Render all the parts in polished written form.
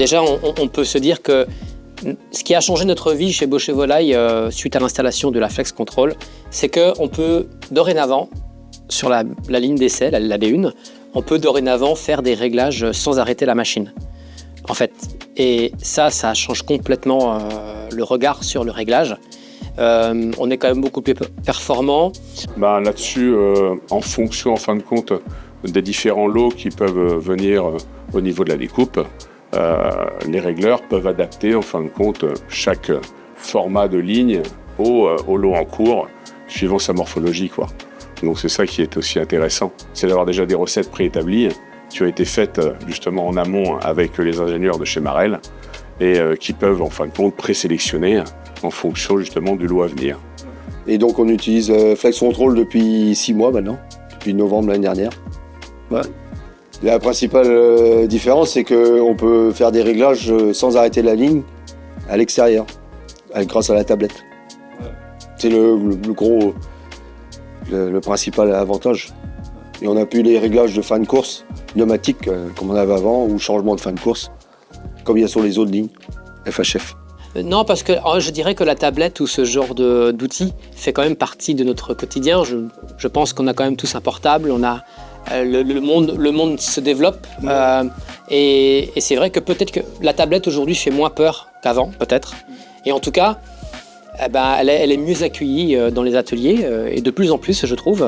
Déjà, on peut se dire que ce qui a changé notre vie chez Baucher Volaille suite à l'installation de la Flex Control, c'est qu'on peut dorénavant, sur la ligne d'essai, la D1, on peut dorénavant faire des réglages sans arrêter la machine. En fait, et ça change complètement le regard sur le réglage. On est quand même beaucoup plus performant. Là-dessus, en fonction, en fin de compte, des différents lots qui peuvent venir au niveau de la découpe, les régleurs peuvent adapter, en fin de compte, chaque format de ligne au lot en cours, suivant sa morphologie, quoi. Donc c'est ça qui est aussi intéressant, c'est d'avoir déjà des recettes préétablies qui ont été faites justement en amont avec les ingénieurs de chez Marel et qui peuvent, en fin de compte, présélectionner en fonction justement du lot à venir. Et donc on utilise Flex Control depuis 6 mois maintenant, depuis novembre l'année dernière. Ouais. La principale différence, c'est qu'on peut faire des réglages sans arrêter la ligne à l'extérieur, grâce à la tablette. Ouais. C'est le principal avantage. Et on n'a plus les réglages de fin de course pneumatiques comme on avait avant, ou changement de fin de course, comme il y a sur les autres lignes FHF. Non, parce que je dirais que la tablette ou ce genre d'outil fait quand même partie de notre quotidien. Je pense qu'on a quand même tous un portable, on a, le monde se développe et c'est vrai que peut-être que la tablette aujourd'hui fait moins peur qu'avant, peut-être. Et en tout cas, elle est mieux accueillie dans les ateliers et de plus en plus, je trouve.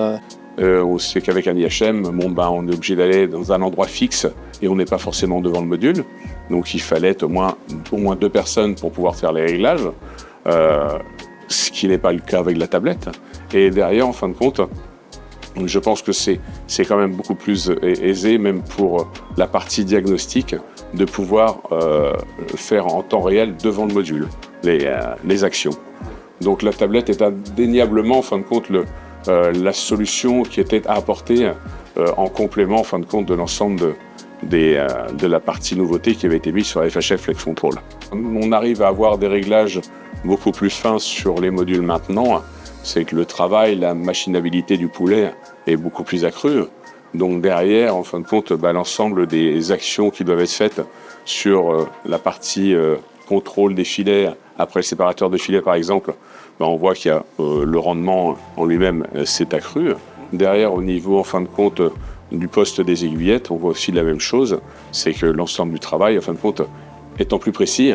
On sait qu'avec un IHM, on est obligé d'aller dans un endroit fixe et on n'est pas forcément devant le module. Donc il fallait au moins 2 personnes pour pouvoir faire les réglages, ce qui n'est pas le cas avec la tablette. Et derrière, en fin de compte, je pense que c'est quand même beaucoup plus aisé, même pour la partie diagnostic, de pouvoir faire en temps réel devant le module les actions. Donc la tablette est indéniablement, en fin de compte, la solution qui était à apporter en complément, en fin de compte, de l'ensemble de la partie nouveauté qui avait été mise sur la FHF Flex Control. On arrive à avoir des réglages beaucoup plus fins sur les modules maintenant, c'est que le travail, la machinabilité du poulet est beaucoup plus accrue. Donc derrière, en fin de compte, l'ensemble des actions qui doivent être faites sur la partie contrôle des filets, après le séparateur de filets par exemple, on voit qu'il y a le rendement en lui-même s'est accru. Derrière, au niveau, en fin de compte, du poste des aiguillettes, on voit aussi la même chose, c'est que l'ensemble du travail, en fin de compte, étant plus précis,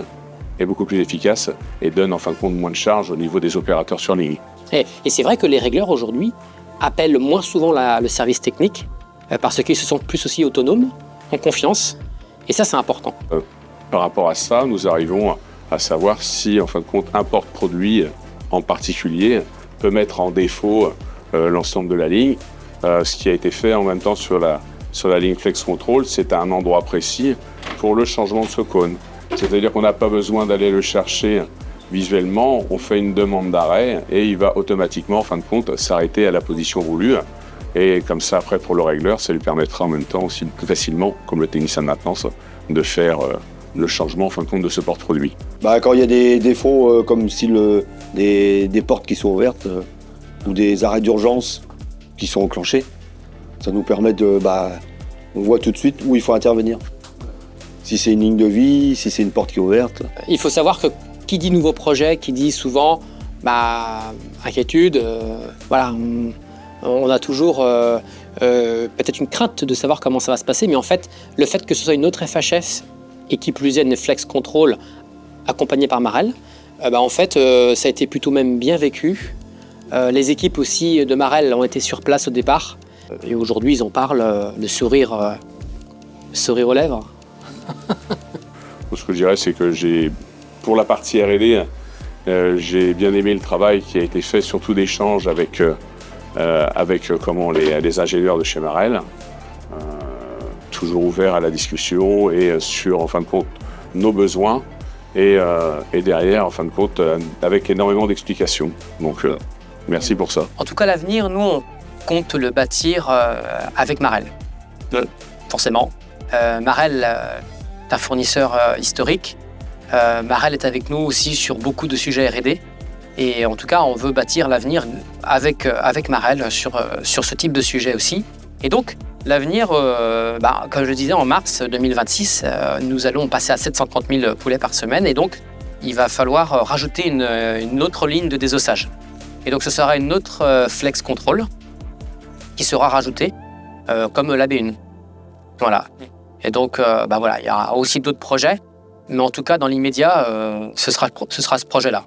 est beaucoup plus efficace et donne, en fin de compte, moins de charge au niveau des opérateurs sur ligne. Et c'est vrai que les régleurs, aujourd'hui, appellent moins souvent le service technique parce qu'ils se sentent plus aussi autonomes, en confiance, et ça, c'est important. Par rapport à ça, nous arrivons à savoir si, en fin de compte, un porte-produit en particulier peut mettre en défaut l'ensemble de la ligne. Ce qui a été fait en même temps sur la ligne Flex Control, c'est à un endroit précis pour le changement de ce cône. C'est-à-dire qu'on n'a pas besoin d'aller le chercher visuellement, on fait une demande d'arrêt et il va automatiquement, en fin de compte, s'arrêter à la position voulue. Et comme ça, après, pour le régleur, ça lui permettra en même temps aussi plus facilement, comme le technicien de maintenance, de faire le changement, en fin de compte, de ce porte-produit. Quand il y a des défauts comme style des portes qui sont ouvertes ou des arrêts d'urgence qui sont enclenchés, ça nous permet on voit tout de suite où il faut intervenir. Si c'est une ligne de vie, si c'est une porte qui est ouverte. Il faut savoir que qui dit nouveau projet, qui dit souvent inquiétude, on a toujours peut-être une crainte de savoir comment ça va se passer, mais en fait, le fait que ce soit une autre FHF et qui plus est une Flex Control accompagnée par Marel, en fait, ça a été plutôt même bien vécu. Les équipes aussi de Marel ont été sur place au départ et aujourd'hui ils en parlent, le sourire aux lèvres. Ce que je dirais, c'est que pour la partie R&D, j'ai bien aimé le travail qui a été fait, surtout d'échanges avec les ingénieurs de chez Marel, toujours ouverts à la discussion et sur, en fin de compte, nos besoins et derrière, en fin de compte, avec énormément d'explications. Donc, merci pour ça. En tout cas, l'avenir, nous, on compte le bâtir avec Marel. Forcément. Marel est un fournisseur historique. Marel est avec nous aussi sur beaucoup de sujets R&D. Et en tout cas, on veut bâtir l'avenir avec Marel sur ce type de sujet aussi. Et donc, L'avenir, comme je le disais, en mars 2026, nous allons passer à 730 000 poulets par semaine et donc il va falloir rajouter une autre ligne de désossage. Et donc ce sera une autre flex control qui sera rajoutée comme la B1. Voilà. Et donc il y aura aussi d'autres projets, mais en tout cas dans l'immédiat, ce sera ce projet-là.